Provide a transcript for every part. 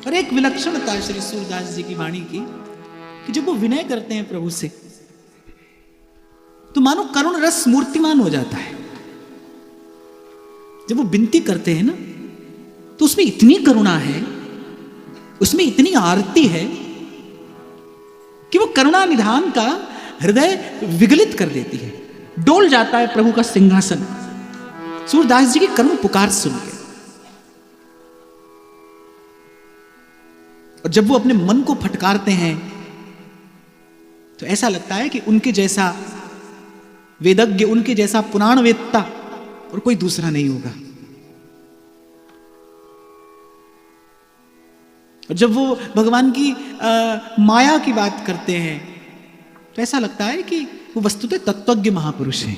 और एक विलक्षणता श्री सूरदास जी की वाणी की कि जब वो विनय करते हैं प्रभु से तो मानो करुण रस मूर्तिमान हो जाता है। जब वो विनती करते हैं ना तो उसमें इतनी करुणा है, उसमें इतनी आरती है कि वो करुणा निधान का हृदय विगलित कर देती है। डोल जाता है प्रभु का सिंहासन सूरदास जी की करुण पुकार सुन के। और जब वो अपने मन को फटकारते हैं तो ऐसा लगता है कि उनके जैसा वेदज्ञ, उनके जैसा पुराण वेदता और कोई दूसरा नहीं होगा। और जब वो भगवान की माया की बात करते हैं तो ऐसा लगता है कि वो वस्तुतः तत्वज्ञ महापुरुष हैं।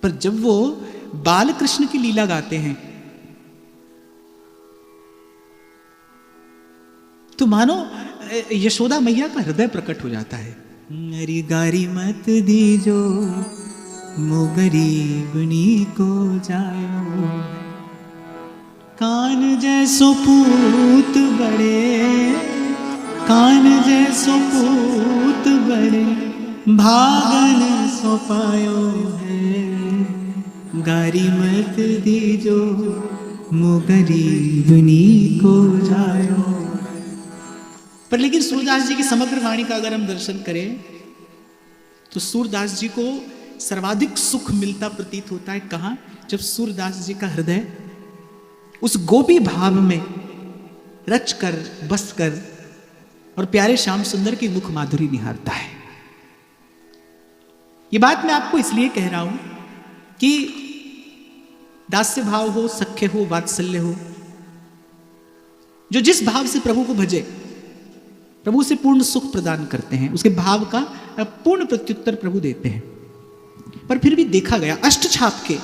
पर जब वो बाल कृष्ण की लीला गाते हैं तो मानो यशोदा मैया का हृदय प्रकट हो जाता है। अरे गारी मत दीजो मोगरी गुनी को जायो, कान जैसो पूत बड़े, कान जैसो पूत बड़े, भागन सो पायो है, गारी मत दीजो मोगरी गुनी को जायो। पर लेकिन सूरदास जी की समग्र वाणी का अगर हम दर्शन करें तो सूरदास जी को सर्वाधिक सुख मिलता प्रतीत होता है कहां? जब सूरदास जी का हृदय उस गोपी भाव में रच कर बस कर और प्यारे श्याम सुंदर की मुख माधुरी निहारता है। ये बात मैं आपको इसलिए कह रहा हूं कि दास्य भाव हो, सख्य हो, वात्सल्य हो, जो जिस भाव से प्रभु को भजे प्रभु से पूर्ण सुख प्रदान करते हैं, उसके भाव का पूर्ण प्रत्युत्तर प्रभु देते हैं। पर फिर भी देखा गया अष्टछाप के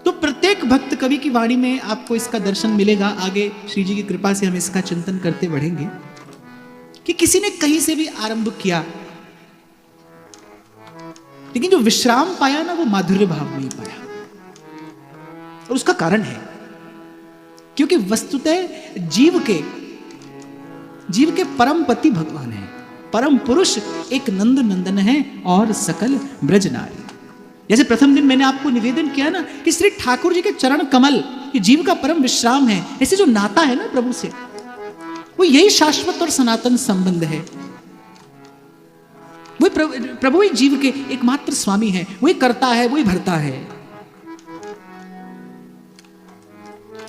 तो प्रत्येक भक्त कवि की वाणी में आपको इसका दर्शन मिलेगा। आगे श्री जी की कृपा से हम इसका चिंतन करते बढ़ेंगे कि किसी ने कहीं से भी आरंभ किया लेकिन जो विश्राम पाया ना वो माधुर्य भाव में ही पाया। और उसका कारण है क्योंकि वस्तुतः जीव के परम पति भगवान है, परम पुरुष एक नंद नंदन है और सकल ब्रज नारी। जैसे प्रथम दिन मैंने आपको निवेदन किया ना कि श्री ठाकुर जी के चरण कमल ये जीव का परम विश्राम है। ऐसे जो नाता है ना प्रभु से वो यही शाश्वत और सनातन संबंध है। वही प्रभु ही जीव के एकमात्र स्वामी है, वही करता है, वही भरता है,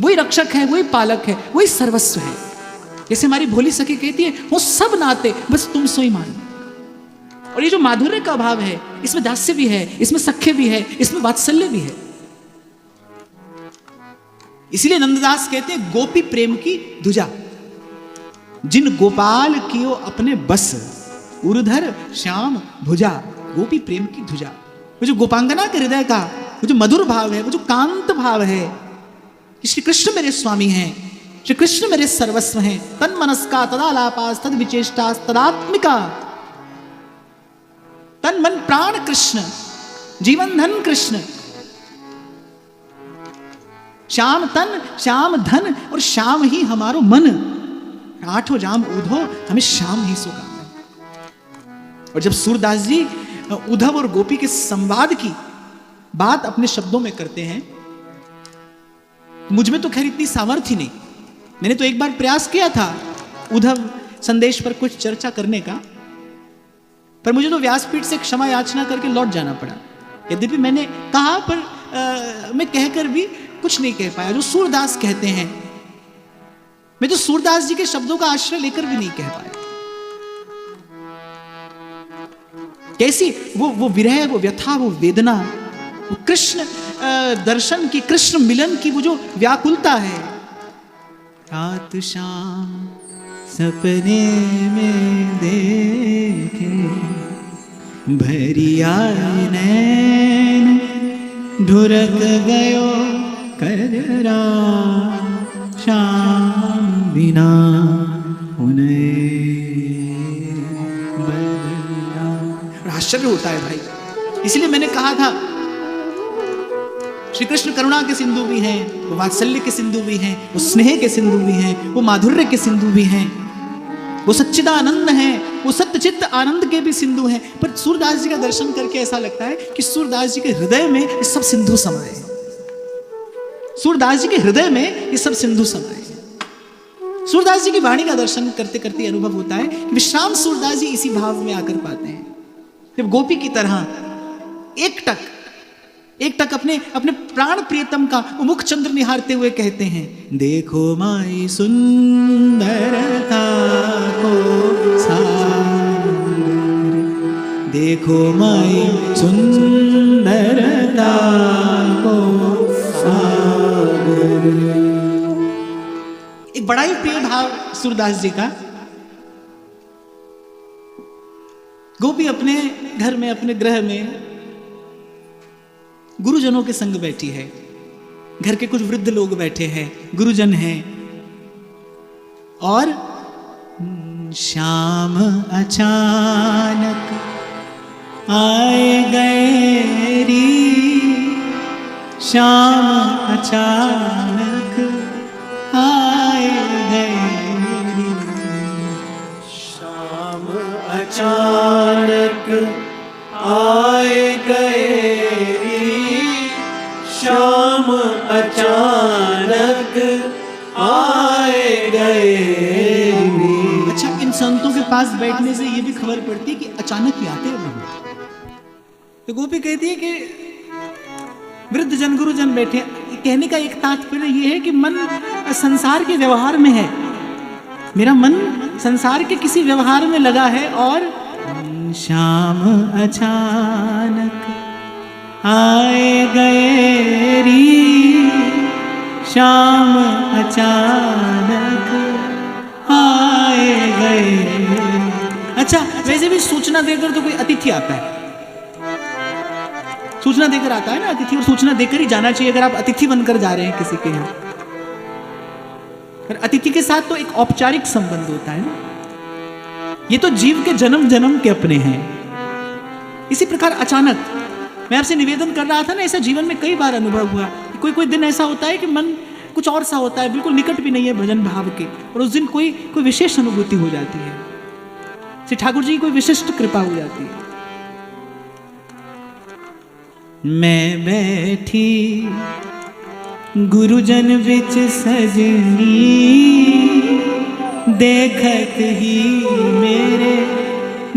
वही रक्षक है, वही पालक है, वही सर्वस्व है। जैसे हमारी भोली सखी कहती है वो सब नाते बस तुम सो ही मान। और ये जो माधुर्य का भाव है इसमें दास्य भी है, इसमें सख्य भी है, इसमें वात्सल्य भी है। इसलिए नंददास कहते हैं गोपी प्रेम की धुजा, जिन गोपाल कियो अपने बस, उर्धर श्याम भुजा। गोपी प्रेम की धुजा, वो जो गोपांगना के हृदय का वो जो मधुर भाव है, वो जो कांत भाव है, श्री कृष्ण मेरे स्वामी हैं, श्री कृष्ण मेरे सर्वस्व हैं। तन मनस्का तदालापास तद विचेष्टास तदात्मिका, तन मन प्राण कृष्ण, जीवन धन कृष्ण, श्याम तन श्याम धन और श्याम ही हमारो मन, आठों जाम उधो हमें श्याम ही सो गावे। और जब सूरदास जी उद्धव और गोपी के संवाद की बात अपने शब्दों में करते हैं, मुझ में तो खैर इतनी सामर्थ्य नहीं, मैंने तो एक बार प्रयास किया था उद्धव संदेश पर कुछ चर्चा करने का, पर मुझे तो व्यासपीठ से क्षमा याचना करके लौट जाना पड़ा। यद्यपि मैंने कहा पर मैं कहकर भी कुछ नहीं कह पाया जो सूरदास कहते हैं। मैं तो सूरदास जी के शब्दों का आश्रय लेकर भी नहीं कह पाया। कैसी वो विरह, वो व्यथा, वो वेदना, वो कृष्ण दर्शन की, कृष्ण मिलन की वो जो व्याकुलता है। रात शाम सपने में देखे, भरिया नैन ढुरक गयो कररा, शाम बिना उन्हें बदला। आश्चर्य होता है भाई। इसलिए मैंने कहा था श्री कृष्ण करुणा के सिंधु भी हैं, वो वात्सल्य के सिंधु भी हैं, वो स्नेह के सिंधु भी हैं, वो माधुर्य के सिंधु भी हैं, वो सच्चिदानंद हैं, वो सत्यचित्त आनंद के भी सिंधु हैं। पर सूरदास जी का दर्शन करके ऐसा लगता है कि सूरदास जी के हृदय में ये सब सिंधु समाये हैं। सूरदास जी के हृदय में ये सब सिंधु समाये हैं। सूरदास जी की वाणी का दर्शन करते करते अनुभव होता है कि विश्राम सूरदास जी इसी भाव में आकर पाते हैं, जब गोपी की तरह एक टक अपने प्राण प्रियतम का मुख चंद्र निहारते हुए कहते हैं, देखो माई सुंदरता को सागर, देखो माई सुंदरता को सागर। एक बड़ा ही प्रिय भाव सूरदास जी का। गोपी अपने घर में, अपने गृह में गुरुजनों के संग बैठी है। घर के कुछ वृद्ध लोग बैठे हैं, गुरुजन हैं, और शाम अचानक आए गए री, शाम अचानक आए गए री, शाम अचानक आए गए, शाम अचानक आए गए। अच्छा, इन संतों के पास बैठने से ये भी खबर पड़ती है कि अचानक ही आते हैं ब्रह्म। तो गोपी कहती है कि वृद्ध जन गुरुजन बैठे। कहने का एक तात्पर्य ये है कि मन संसार के व्यवहार में है, मेरा मन संसार के किसी व्यवहार में लगा है, और शाम अचानक आए गए री, शाम अचानक आए गए। अच्छा, वैसे भी सूचना देकर तो कोई अतिथि आता है, सूचना देकर आता है ना अतिथि, और सूचना देकर ही जाना चाहिए अगर आप अतिथि बनकर जा रहे हैं किसी के यहाँ। पर अतिथि के साथ तो एक औपचारिक संबंध होता है ना, ये तो जीव के जन्म जन्म के अपने हैं। इसी प्रकार अचानक मैं आपसे निवेदन कर रहा था ना, ऐसा जीवन में कई बार अनुभव हुआ। कोई दिन ऐसा होता है कि मन कुछ और सा होता है, बिल्कुल निकट भी नहीं है भजन भाव के, और उस दिन कोई विशेष अनुभूति हो जाती है, श्री ठाकुर जी की कोई विशिष्ट कृपा हो जाती है। मैं बैठी गुरुजन विच सजनी, देखत ही मेरे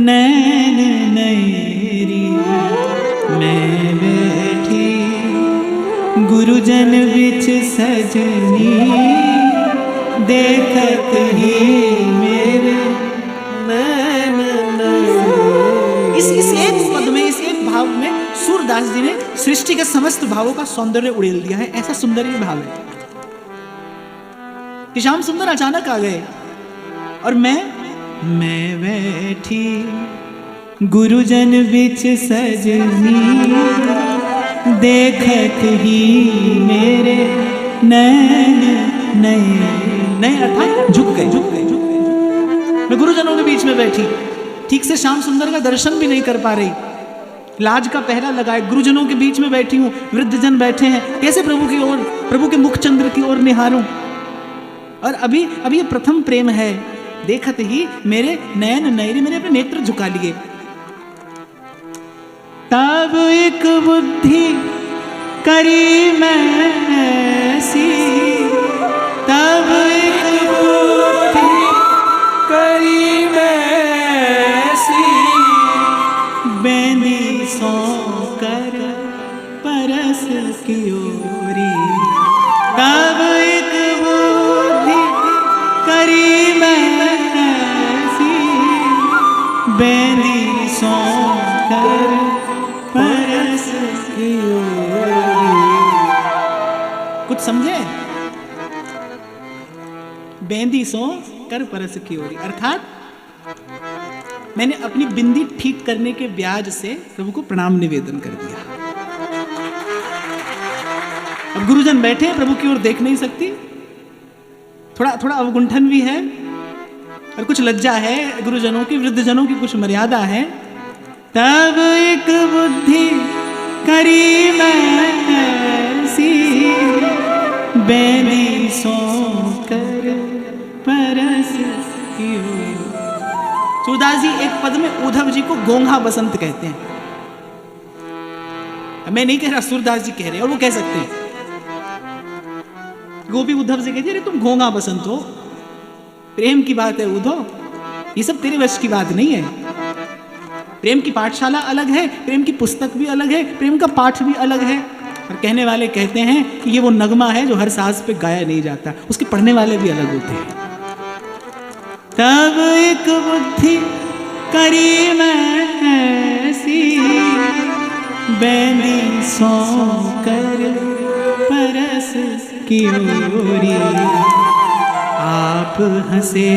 नैन नैरी, मैं बैठी गुरुजन विच सजनी, देखत ही मेरे नैन नैरी। इस एक पद में, इस एक भाव में सूरदास जी ने सृष्टि के समस्त भावों का सौंदर्य उड़ेल दिया है। ऐसा सुंदर ये भाव है कि श्याम सुंदर अचानक आ गए, और मैं बैठी गुरुजन बिच सजनी, देखत ही मेरे नैन नए अर्थात झुक गए। मैं गुरुजनों के बीच में बैठी, ठीक से श्याम सुंदर का दर्शन भी नहीं कर पा रही, लाज का पहरा लगाए गुरुजनों के बीच में बैठी हूँ, वृद्ध जन बैठे हैं, कैसे प्रभु की ओर, प्रभु के मुख चंद्र की ओर निहारूं। और अभी ये प्रथम प्रेम है, देखत ही मेरे नयन नयरी, मैंने अपने नेत्र झुका लिए। तब एक बुद्धि करी मैं ऐसी, तब एक बुद्धि करी मैं ऐसी, बेंदी सो कर परस की ओरी। तब एक बुद्धि करी मैं ऐसी, बेंदी सो कर परस की ओरी। कुछ समझे? बेंदी सो कर परस की ओरी अर्थात मैंने अपनी बिंदी ठीक करने के ब्याज से प्रभु को प्रणाम निवेदन कर दिया। अब गुरुजन बैठे हैं, प्रभु की ओर देख नहीं सकती, थोड़ा अवगुंठन भी है और कुछ लज्जा है गुरुजनों की, वृद्धजनों की कुछ मर्यादा है। तब एक बुद्धि करी मैं ऐसी बेनी सो कर परस कियो। सूरदास जी एक पद में उद्धव जी को गोंघा बसंत कहते हैं। मैं नहीं कह रहा, सूरदास जी कह रहे हैं, और वो कह सकते हैं। गोपी उद्धव से कहती है, अरे तुम घोंघा बसंत हो, प्रेम की बात है उद्धव, ये सब तेरे वश की बात नहीं है। प्रेम की पाठशाला अलग है, प्रेम की पुस्तक भी अलग है, प्रेम का पाठ भी अलग है। और कहने वाले कहते हैं कि ये वो नगमा है जो हर साज पे गाया नहीं जाता, उसके पढ़ने वाले भी अलग होते हैं। तब एक बुद्धि करी मैं ऐसी बेनी सो कर परस की ओरी। आप हंसे,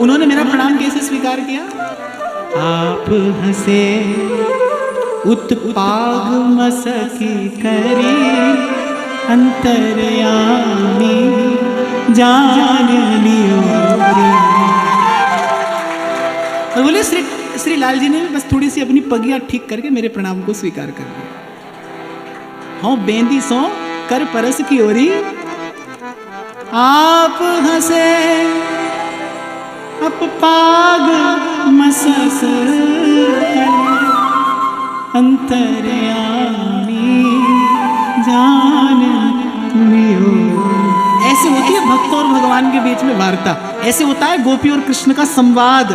उन्होंने मेरा प्रणाम कैसे स्वीकार किया? आप हंसे उत्पाग मसकी करी अंतर्यामी जान लियो रे। और बोले श्री लाल जी ने भी बस थोड़ी सी अपनी पगिया ठीक करके मेरे प्रणाम को स्वीकार कर लिया। हाँ, बेंदी सो कर परस की ओरी। आप हंसे अपपाग मसस अंतर्यामी जान लियो। ऐसे होती है भक्त और भगवान के बीच में वार्ता, ऐसे होता है गोपी और कृष्ण का संवाद।